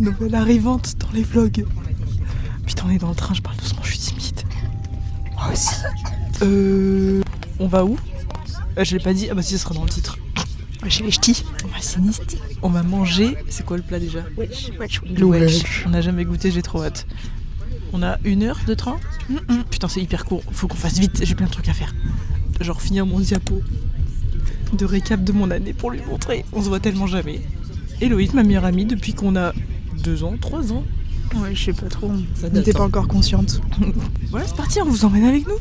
Nouvelle arrivante dans les vlogs. Putain, on est dans le train, je parle doucement, je suis timide. Moi aussi. On va où? Je l'ai pas dit. Ah bah si, ça sera dans le titre. On va chez les ch'tis. On va chez les ch'tis. On va manger. C'est quoi le plat déjà? Le wesh. On n'a jamais goûté, j'ai trop hâte. On a 1 heure de train. Putain, c'est hyper court. Faut qu'on fasse vite, j'ai plein de trucs à faire. Genre finir mon diapo de récap de mon année pour lui montrer. On se voit tellement jamais. Héloïse, ma meilleure amie, depuis qu'on a 2 ans, 3 ans. Ouais, je sais pas trop. Ça date, N'étais pas encore consciente. Voilà, c'est parti, on vous emmène avec nous.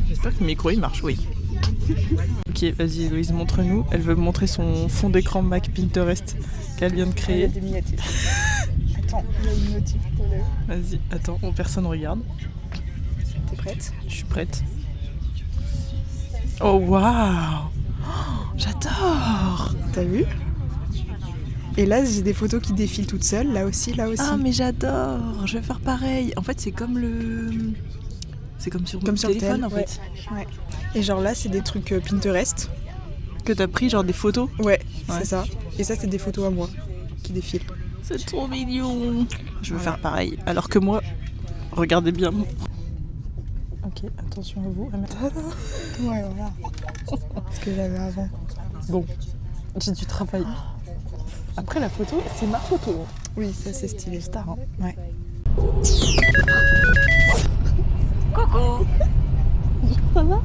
J'espère que le micro il marche, oui. Ok, vas-y Héloïse, montre-nous. Elle veut me montrer son fond d'écran Mac Pinterest qu'elle vient de créer. Il y a des miniatures. Attends, il y a une notif pour le... Vas-y, attends, personne regarde. T'es prête? Je suis prête. Oh waouh, j'adore. T'as vu? Et là, j'ai des photos qui défilent toutes seules, là aussi, là aussi. Ah mais j'adore, je vais faire pareil. En fait, c'est comme le... C'est comme sur Comme le sur téléphone le en tel, fait. Ouais. Et genre là, c'est des trucs Pinterest. Que t'as pris genre des photos. Ouais, c'est ça. Et ça, c'est des photos à moi qui défilent. C'est trop mignon. Je veux faire pareil. Alors que moi, regardez bien. Ok, attention à vous. Ouais, voilà. Ce que j'avais avant. Bon, j'ai du travail. Après la photo, c'est ma photo. Oui, ça c'est stylé. Star, hein. Ouais. Coucou. Ça va?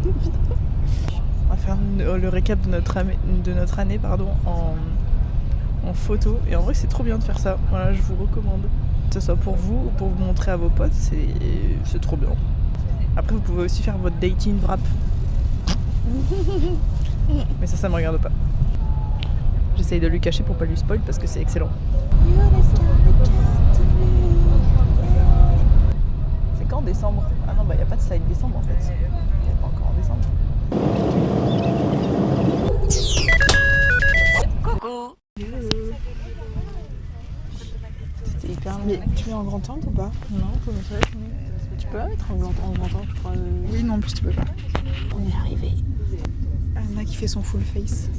On va faire le récap de notre année en photo. Et en vrai, c'est trop bien de faire ça. Voilà, je vous recommande. Que ce soit pour vous ou pour vous montrer à vos potes, c'est trop bien. Après, vous pouvez aussi faire votre dating wrap. Mais ça me regarde pas. J'essaye de lui cacher pour pas lui spoil parce que c'est excellent. C'est quand décembre? Ah non, bah y a pas de slide décembre en fait. Il pas encore en décembre. Coucou. C'était hyper... Mais tu mets en grand angle ou pas? Non, comment ça? Tu peux la mettre en grand temps, je crois. Oui, non, en plus tu peux pas. On est arrivé. Anna qui fait son full face.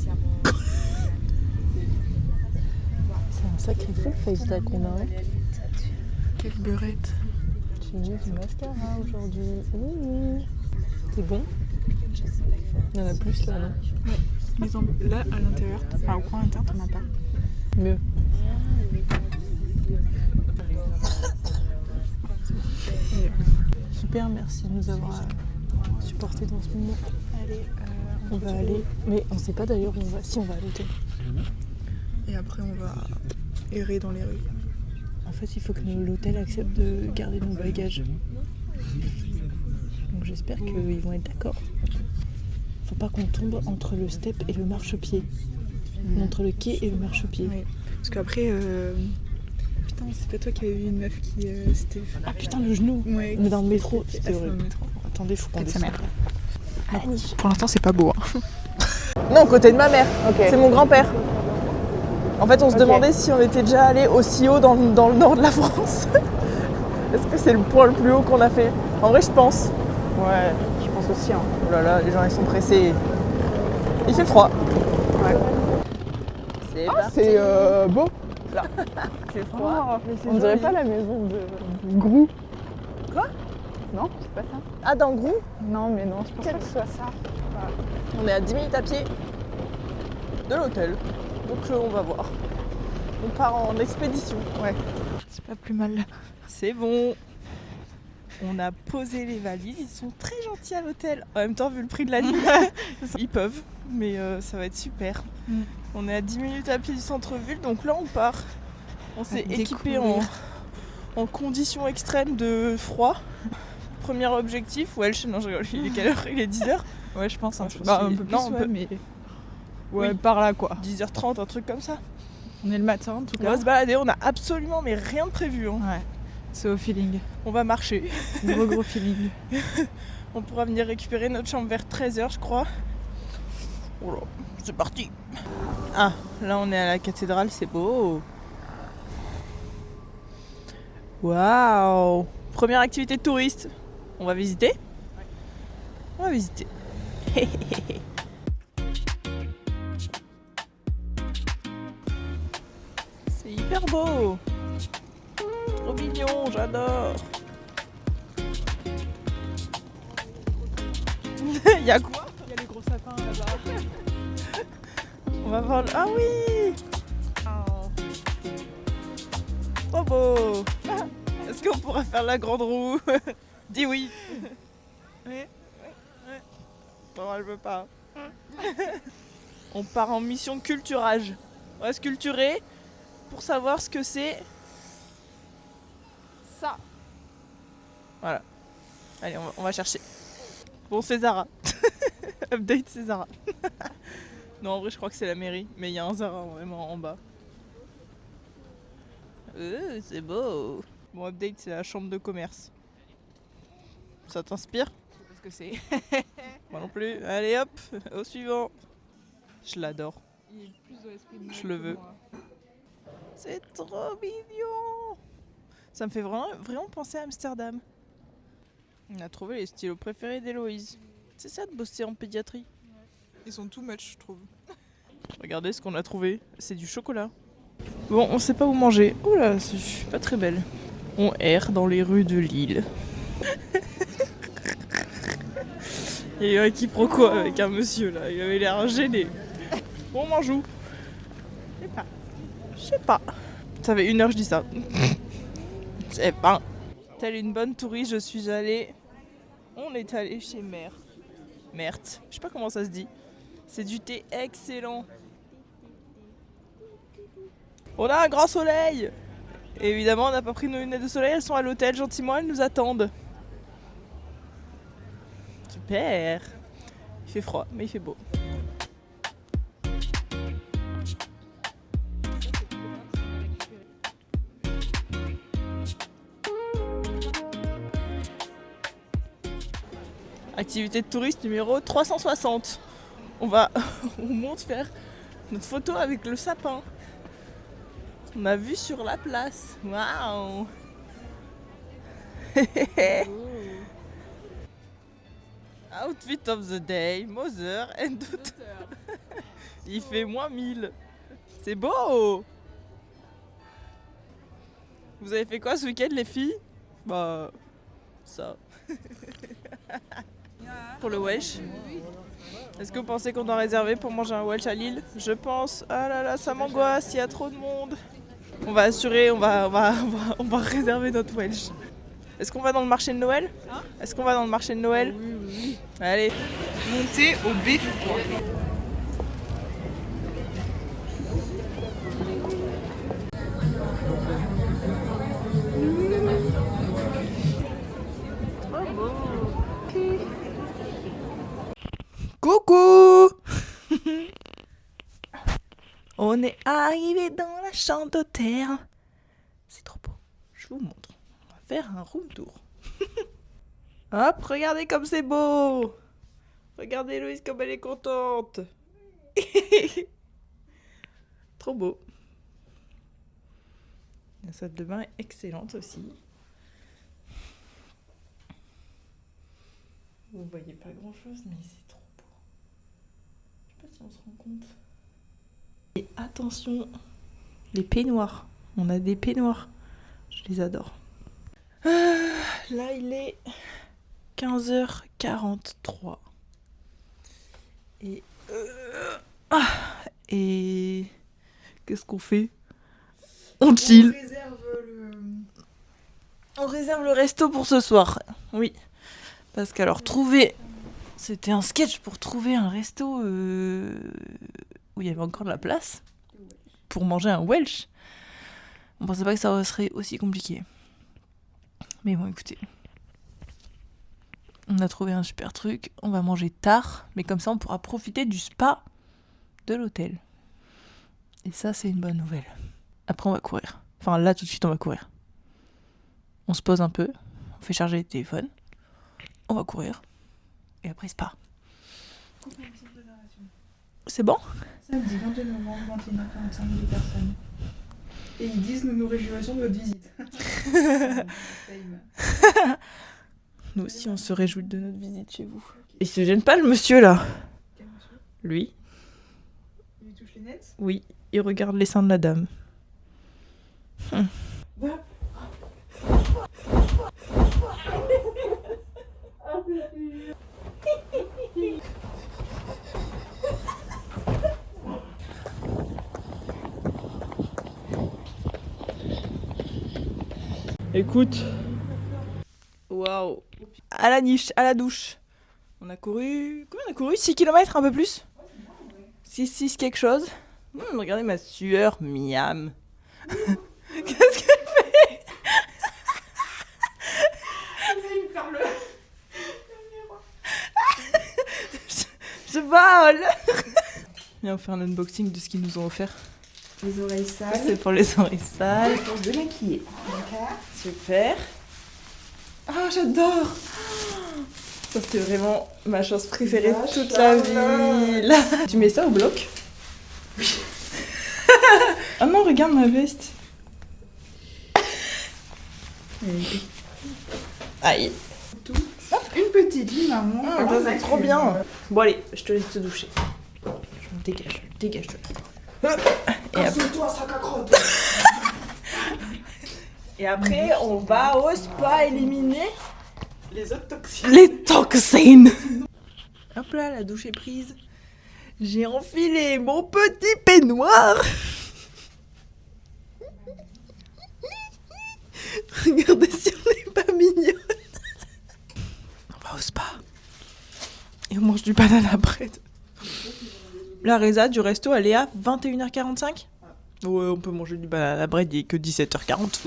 C'est un sacré full face là qu'on a. Hein. Quelle beurette. J'ai mis du mascara aujourd'hui. C'est bon? Il y en a plus là, non? Mais là, à l'intérieur, enfin au coin interne, t'en as pas. Mieux. Super, merci de nous avoir supportés dans ce moment. Allez, On va aller, mais on sait pas d'ailleurs où on va. Si, on va à l'hôtel. et après on va errer dans les rues. En fait, il faut que l'hôtel accepte de garder nos bagages. Donc j'espère qu'ils vont être d'accord. Faut pas qu'on tombe entre le step et le marchepied. Entre le quai et le marchepied. Oui. Parce qu'après, putain, c'est pas toi qui avais vu une meuf qui c'était... Ah putain, le genou. Ouais. Mais dans le métro, c'était dans le horrible. métro. Attendez, faut qu'on Peut-être sa descende. mère. Pour l'instant, c'est pas beau. Hein. Non, côté de ma mère. Ok. C'est mon grand-père. En fait, on se demandait si on était déjà allé aussi haut dans le nord de la France. Est-ce que c'est le point le plus haut qu'on a fait? En vrai, je pense. Ouais, je pense aussi. Hein. Oh là là, les gens ils sont pressés. Il fait froid. Ouais. C'est parti. C'est beau. Là. Il fait froid. mais c'est On dirait joli. pas la maison de Grou. Quoi? Non, c'est pas ça. Ah, dans Grou, Non, mais non, je pense pas que ce soit ça. on est à 10 minutes à pied de l'hôtel. Donc on va voir. On part en expédition. Ouais, c'est pas plus mal. C'est bon. On a posé les valises. Ils sont très gentils à l'hôtel. En même temps, vu le prix de la nuit, ils peuvent. Mais ça va être super. On est à 10 minutes à pied du centre-ville. Donc là, on part. On s'est équipé en conditions extrêmes de froid. Premier objectif. Welsh, non, je rigole. Il est quelle heure? Il est 10h. Ouais, je pense. Un Un peu plus, non, ouais, mais... Ouais, Oui. par là, quoi. 10h30, un truc comme ça. On est le matin, en tout On cas. va se balader. On a absolument mais rien de prévu. Hein. Ouais, c'est au feeling. On va marcher. Gros feeling. On pourra venir récupérer notre chambre vers 13h, je crois. Oh là, c'est parti. Ah, là on est à la cathédrale, c'est beau. Waouh. Première activité de touriste. On va visiter? On va visiter. C'est hyper beau. trop. Trop mignon, j'adore. Y'a quoi? Il y a les gros sapins là-bas. On va voir le... Ah oui. Oh. Trop beau. Est-ce qu'on pourra faire la grande roue? Dis oui. Oui. Non, elle veut pas. On part en mission culturage. On va se culturer pour savoir ce que c'est ça. Voilà. Allez, on va chercher. Bon, c'est Zara. Update, c'est Zara. Non, en vrai, je crois que c'est la mairie. Mais il y a un Zara vraiment en bas. C'est beau. Bon, update, c'est la chambre de commerce. Ça t'inspire? Parce que c'est. Moi non plus. Allez hop, au suivant. Je l'adore. Il est plus dans l'esprit de Noël Je le que veux. moi. C'est trop mignon. Ça me fait vraiment penser à Amsterdam. On a trouvé les stylos préférés d'Héloïse. C'est ça de bosser en pédiatrie. Ils sont too much, je trouve. Regardez ce qu'on a trouvé. C'est du chocolat. Bon, on sait pas où manger. Oh là, je suis pas très belle. On erre dans les rues de Lille. Il y a eu un quiproquo avec un monsieur là. Il avait l'air gêné. Bon, on mange où? Je sais pas. Je sais pas. Ça fait 1 heure que je dis ça. Je sais pas. Telle une bonne touriste, je suis allée. On est allé chez Mère. Merte. Je sais pas comment ça se dit. C'est du thé excellent. On a un grand soleil. Et évidemment, on n'a pas pris nos lunettes de soleil. Elles sont à l'hôtel gentiment. Elles nous attendent. Super. Il fait froid, mais il fait beau. Activité de touriste numéro 360. On monte faire notre photo avec le sapin. On a vu sur la place. Waouh. Outfit of the day, Mother and daughter. Il fait -1000. C'est beau. Vous avez fait quoi ce week-end les filles? Bah... ça. Pour le Welsh. Est-ce que vous pensez qu'on doit réserver pour manger un Welsh à Lille? Je pense. Ah là là, ça m'angoisse, il y a trop de monde. On va assurer, on va réserver notre Welsh. Est-ce qu'on va dans le marché de Noël? Est-ce qu'on va dans le marché de Noël? Oui. Allez. Monter au Beffroi. Coucou. On est arrivé dans la chambre d'hôtel. C'est trop beau. Je vous montre. On va faire un room tour. Hop, regardez comme c'est beau. Regardez Louise comme elle est contente. Trop beau. La salle de bain est excellente aussi. Vous voyez pas grand chose, mais c'est trop beau. Je sais pas si on se rend compte. Et attention, les peignoirs. On a des peignoirs. Je les adore. Là, il est 15h43. Et qu'est-ce qu'on fait? On chill. On réserve le resto pour ce soir. Oui. Parce qu'alors trouver... C'était un sketch pour trouver un resto où il y avait encore de la place pour manger un Welsh. On pensait pas que ça serait aussi compliqué. Mais bon, écoutez. On a trouvé un super truc. On va manger tard. Mais comme ça, on pourra profiter du spa de l'hôtel. Et ça, c'est une bonne nouvelle. Après, on va courir. Enfin, là, tout de suite, on va courir. On se pose un peu. On fait charger les téléphones. On va courir. Et après, spa. C'est bon? Samedi 22 novembre, 21h45, 10 personnes. Et ils disent nous réjouissons de votre visite. Nous aussi, on se réjouit de notre visite chez vous. Il se gêne pas, le monsieur, là? Quel monsieur? Lui? Il lui touche les nets? Oui, il regarde les seins de la dame. Écoute. Waouh. À la niche, à la douche. On a couru. Combien on a couru? 6 km, un peu plus? 6 quelque chose. Regardez ma sueur, miam. Qu'est-ce qu'elle fait? Je vole. Viens, on fait un unboxing de ce qu'ils nous ont offert. Les oreilles sales. C'est pour les oreilles sales. Pour se démaquiller. D'accord. Super. Ah, j'adore. Ça, c'est vraiment ma chose préférée de toute la vie. Tu mets ça au bloc? Oui. Ah non, regarde ma veste. Aïe. Une petite vie, maman. Ça, c'est trop bien. Bon, allez, je te laisse te doucher. Je me dégage, dégage-toi. Et après... C'est toi, sac à crotte. Et après, on va au spa éliminer Les autres toxines. les toxines. Hop là, la douche est prise. J'ai enfilé mon petit peignoir. Regardez si on n'est pas mignonne. On va au spa. Et on mange du banana bread. La résa du resto, elle est à 21h45. Ouais, on peut manger du banana bread, il est que 17h40.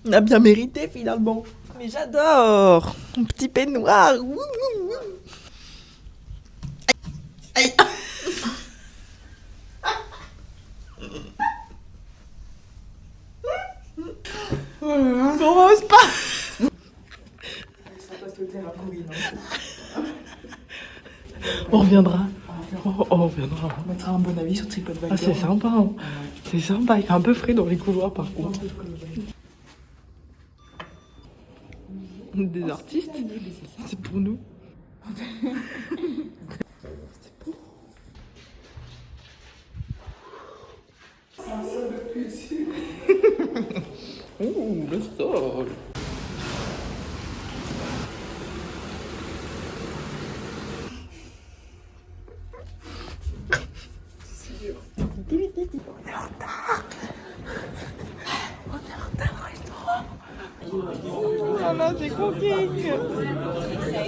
On a bien mérité finalement. Mais j'adore mon petit peignoir. Ouh, ouh, ouh. Aïe. Aïe. On va au spa. On reviendra. On reviendra. On mettra un bon avis sur TripAdvisor. Ah, c'est sympa. Hein. C'est sympa. Il fait un peu frais dans les couloirs par contre. Des artistes. C'est pour nous. Ouh, le sol. Oh non, c'est cooking.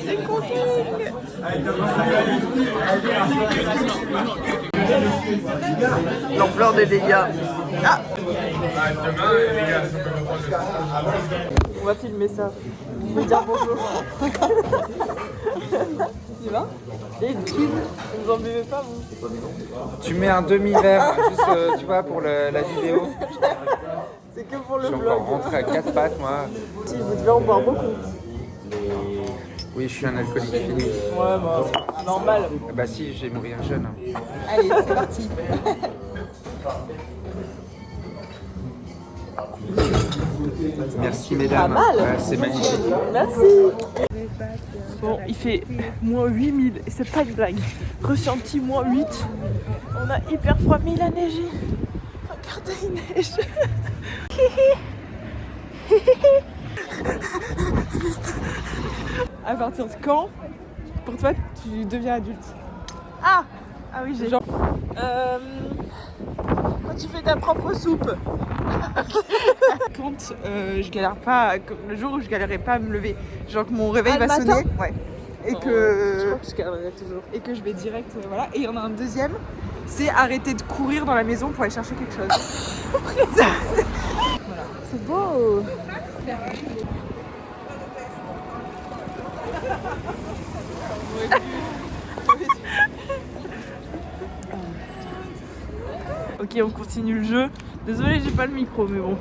C'est cooking. L'ampleur des dégâts. Ah. On va filmer ça. Je vais dire bonjour. Tu vas? Et vous en buvez pas, vous? Tu mets un demi-verre, juste, tu vois, pour la vidéo. C'est que pour Je le suis vlog. encore rentré à 4 pattes, moi. Si, vous devez en boire beaucoup. Oui, je suis un alcoolique fini. Ouais, bah, c'est normal. Bah si, j'ai mourir jeune. Allez, c'est parti. Merci, mesdames. Pas mal. Ouais, c'est magnifique. Merci. Bon, il fait moins 8000 et c'est pas une blague. Ressenti moins 8. On a hyper froid, mais il a neigé. Regardez, il neige. À partir de quand, pour toi, tu deviens adulte? Ah oui, j'ai genre... quand tu fais ta propre soupe. Quand je galère pas, le jour où je galérais pas à me lever, genre que mon réveil va sonner, ouais, et que je galérerai toujours, et que je vais direct, voilà. Et il y en a un deuxième, c'est arrêter de courir dans la maison pour aller chercher quelque chose. Voilà, c'est beau. Ok, on continue le jeu. Désolée, j'ai pas le micro, mais bon.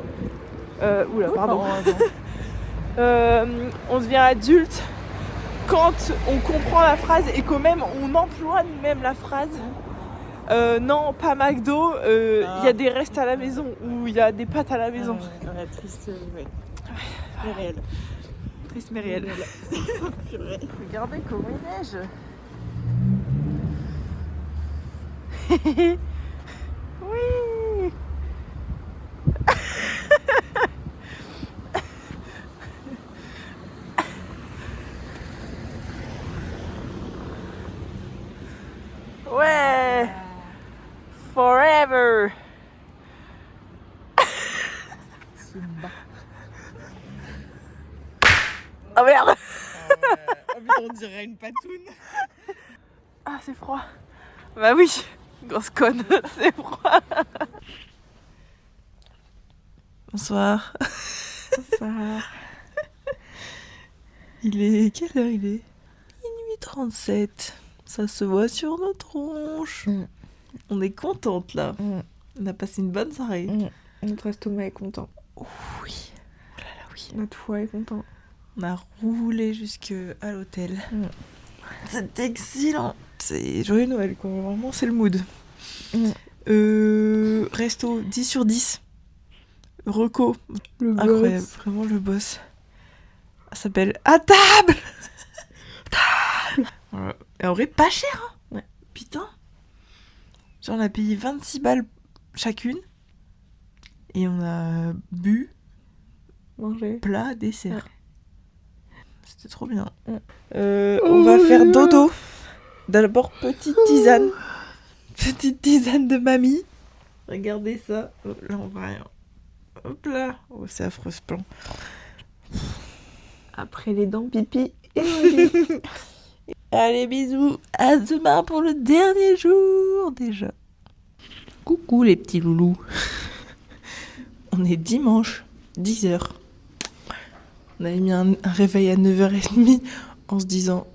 Oula, pardon. On devient adulte quand on comprend la phrase et quand même on emploie nous-mêmes la phrase. Non, pas McDo, il y a des restes à la maison ou il y a des pâtes à la maison. Ouais, triste, ouais. Mais réel. Triste mais réel. Regardez comment il neige. Oui. Ouais. Forever. Ah merde. Oh putain, on dirait une patoune. Ah c'est froid. Bah oui, grosse conne, c'est froid. Bonsoir. Bonsoir. Il est... Quelle heure il est? Minuit 37. Ça se voit sur nos tronches. On est contente là. On a passé une bonne soirée. Notre estomac est content. Oui. Oh là là, oui. Notre foie est content. On a roulé jusqu'à l'hôtel. C'est excellent. C'est joyeux Noël quoi. Vraiment c'est le mood. Resto 10 sur 10. Reco. Le Incroyable. Vraiment le boss. Ça s'appelle À table. Voilà. Et en vrai pas cher hein. Ouais. Putain. Genre on a payé 26 balles chacune. Et on a bu Manger. plat, dessert. Ouais. C'était trop bien. On va faire dodo. D'abord petite tisane. Petite tisane de mamie. Regardez ça. Oh, là on va rien. Hop là. Oh c'est affreux ce plan. Après les dents, pipi et manger. Allez bisous. À demain pour le dernier jour déjà. Coucou les petits loulous. On est dimanche, 10h. On avait mis un réveil à 9h30 en se disant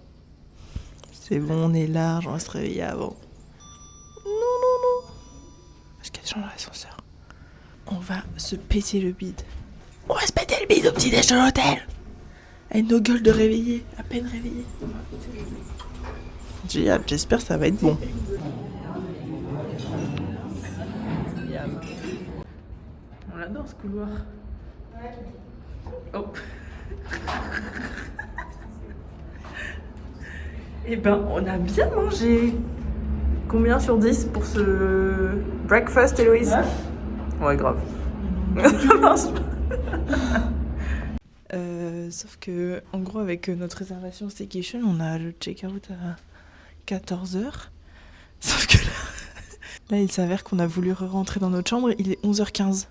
c'est bon, on est large, on va se réveiller avant. Non. Parce qu'il y a des gens dans l'ascenseur. On va se péter le bide. On va se péter le bide au petit déj de l'hôtel. Avec nos gueules de réveillés, à peine réveillés. Génial, j'espère que ça va être bon. On l'adore ce couloir. Oh. Eh ben, on a bien mangé. Combien sur 10 pour ce breakfast, Héloïse? 9. Ouais, grave. Sauf que, en gros, avec notre réservation staycation, on a le check-out à 14h. Sauf que là, il s'avère qu'on a voulu rentrer dans notre chambre, il est 11h15.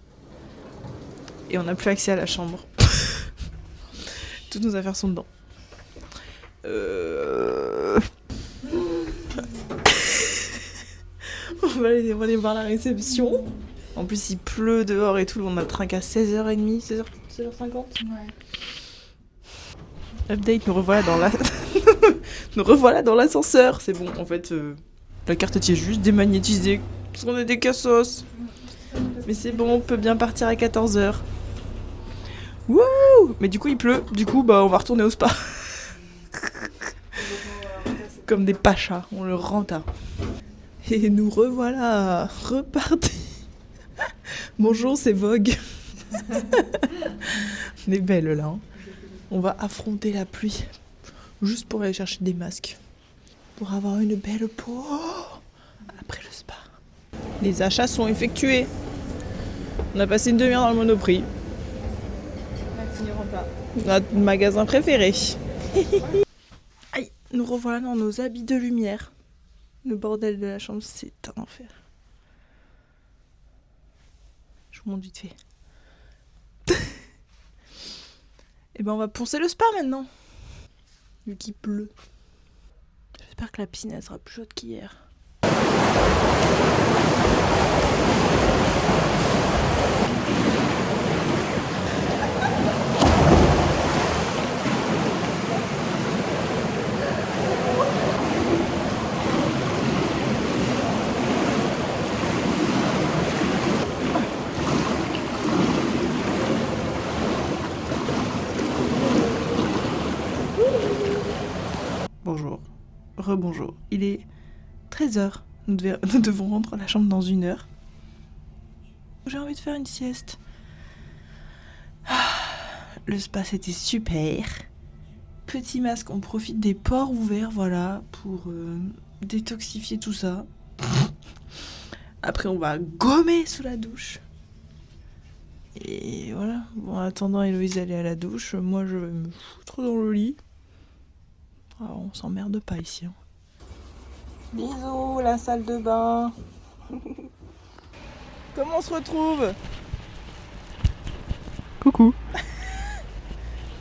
Et on n'a plus accès à la chambre. Toutes nos affaires sont dedans. On va aller voir la réception. En plus, il pleut dehors et tout. On a le train qu'à 16h30, 16h50. Ouais. Update, nous revoilà dans nous revoilà dans l'ascenseur. C'est bon, en fait, la carte est juste démagnétisée. Parce qu'on est des cassos. Mais c'est bon, on peut bien partir à 14h. Wouh! Mais du coup, il pleut. Du coup, bah, on va retourner au spa. Comme des pachas, on le renta. Et nous revoilà repartis. Bonjour, c'est Vogue. On est belle là. Hein. On va affronter la pluie. Juste pour aller chercher des masques. Pour avoir une belle peau. Après le spa. Les achats sont effectués. On a passé une demi-heure dans le Monoprix. Notre magasin préféré. Aïe, nous revoilà dans nos habits de lumière. Le bordel de la chambre, c'est un enfer. Je vous montre vite fait. Et ben on va poncer le spa maintenant. Vu qu'il pleut. J'espère que la piscine elle sera plus chaude qu'hier. Bonjour, rebonjour. Il est 13h. Nous devons rentrer à la chambre dans 1 heure. J'ai envie de faire une sieste. Le spa c'était super. Petit masque, on profite des pores ouverts, voilà, pour détoxifier tout ça. Après on va gommer sous la douche. Et voilà. Bon, en attendant Héloïse aller à la douche, moi je vais me foutre dans le lit. Ah, on s'emmerde pas ici. Hein. Bisous, la salle de bain. Comment on se retrouve? Coucou.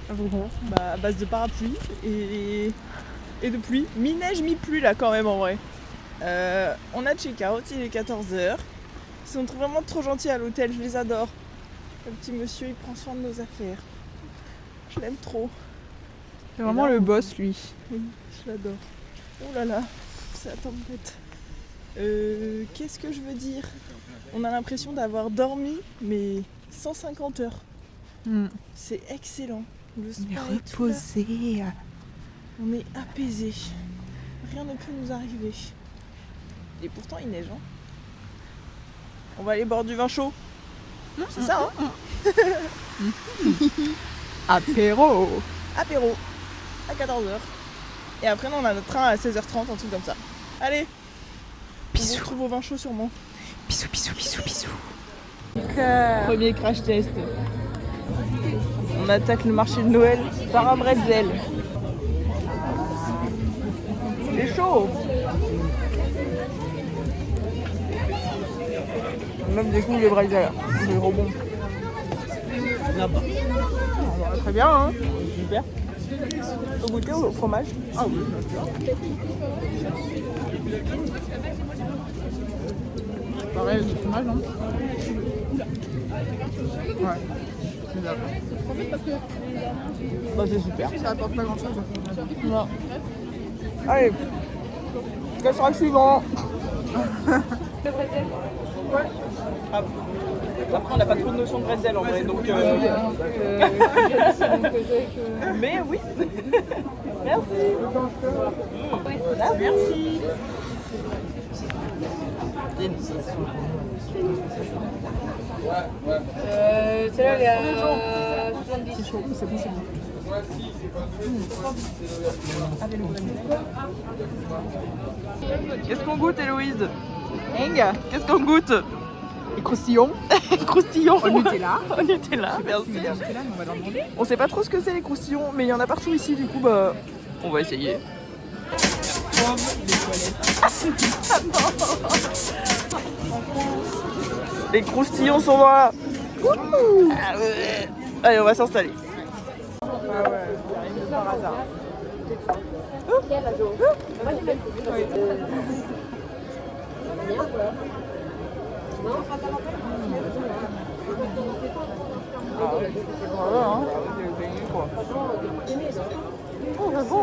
Bah, à base de parapluie et de pluie. Mi-neige, mi-pluie là quand même en vrai. On a check-out, il est 14h. Ils sont vraiment trop gentils à l'hôtel, je les adore. Le petit monsieur, il prend soin de nos affaires. Je l'aime trop. C'est vraiment le boss, lui. Oui, je l'adore. Oh là là, c'est la tempête. Qu'est-ce que je veux dire? On a l'impression d'avoir dormi, mais 150 heures. C'est excellent. Le spa est tout là. On est apaisé. Rien ne peut nous arriver. Et pourtant, il neige. Hein. On va aller boire du vin chaud. C'est ça, hein? Apéro. Apéro à 14h. Et après, on a notre train à 16h30, un truc comme ça. Allez, bisous. On retrouve au vin chaud sûrement. Bisous, bisous, bisous, bisous. Premier crash test. On attaque le marché de Noël par un bretzel. Il est chaud. Même des coups les bretzels. C'est trop bon. Là-bas. Très bien, hein. Super. Au goûter au fromage? Ah oui, bien sûr. Pareil, du fromage, hein. Ouais. C'est d'accord. Bah, c'est super. Ça apporte pas grand-chose. Non. Allez. Quel sera le suivant? Ouais. Après, on n'a pas trop de notion de bretzel en vrai, donc. Mais oui. Merci. Merci. Celle-là, elle est à 70. C'est chaud, c'est bon, c'est bon. Qu'est-ce qu'on goûte, Héloïse? Qu'est-ce qu'on goûte? Les croustillons. Croustillons. On était là. On était là, merci. On va leur demander. On sait pas trop ce que c'est les croustillons, mais il y en a partout ici, du coup, bah, on va essayer. Les croustillons sont là. Ah ouais. Allez, on va s'installer. Ah ouais, j'arrive par hasard. Ah ouais, voilà, hein. C'est gagné, quoi. Oh, c'est bon,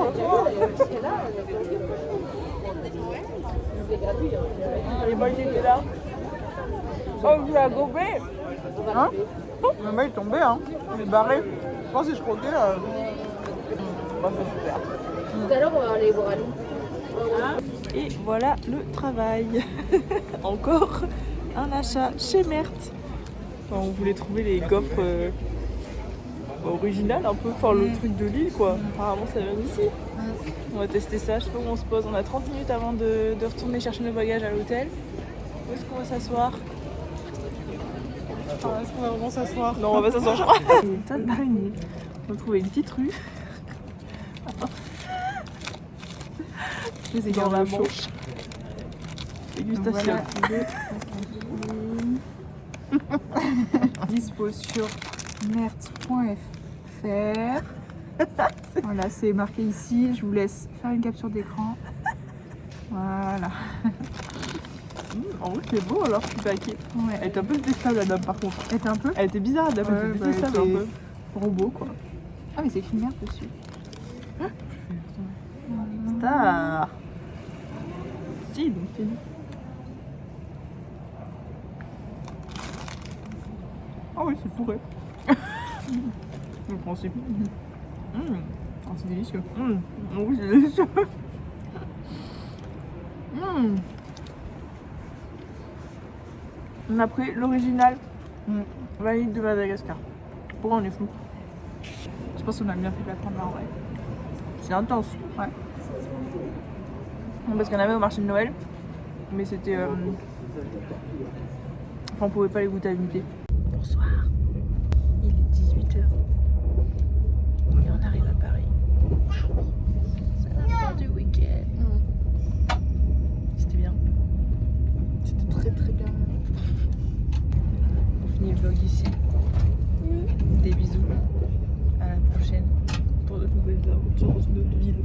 les balles étaient là. Oh, vous l'avez gobé. Hein? Le mec est tombé, hein. Il est barré. Je pense que si je croquais. Bah, c'est super. Tout à l'heure, on va aller voir Ali. Et voilà le travail. Encore un achat chez Merthe. Enfin, on voulait trouver les gaufres originales un peu, enfin le truc de Lille quoi. Apparemment ça vient d'ici. On va tester ça, je sais pas où on se pose. On a 30 minutes avant de retourner chercher nos bagages à l'hôtel. Où est-ce qu'on va s'asseoir? Est-ce qu'on va vraiment s'asseoir? Non, on va s'asseoir, je crois. Une d'araignée. On va trouver une petite rue. Je les ai Dans la gardés au Manche. Dégustation. Dispo sur merthe.fr. Voilà, c'est marqué ici. Je vous laisse faire une capture d'écran. Voilà. En vrai, c'est beau alors, je suis paquet. Ouais. Elle était un peu détestable la dame par contre. Elle était un peu Elle était bizarre la dame, elle était détestable un peu. robot quoi. Ah mais c'est écrit merde dessus. Star. Si, donc c'est lui. Ah oui, c'est pourré. Le principe. Oh, c'est délicieux. Oui, c'est délicieux. On a pris l'original vanille de Madagascar. Pourquoi on est fou? Je pense qu'on a bien fait de la prendre là en vrai. C'est intense. Ouais. Non, parce qu'il y en avait au marché de Noël, mais c'était. Enfin, on pouvait pas les goûter à l'unité. Bonsoir. Il est 18h. Et on arrive à Paris. C'est la fin du week-end. C'était très très bien. On finit le vlog ici. Des bisous. À la prochaine pour de nouvelles aventures dans notre ville.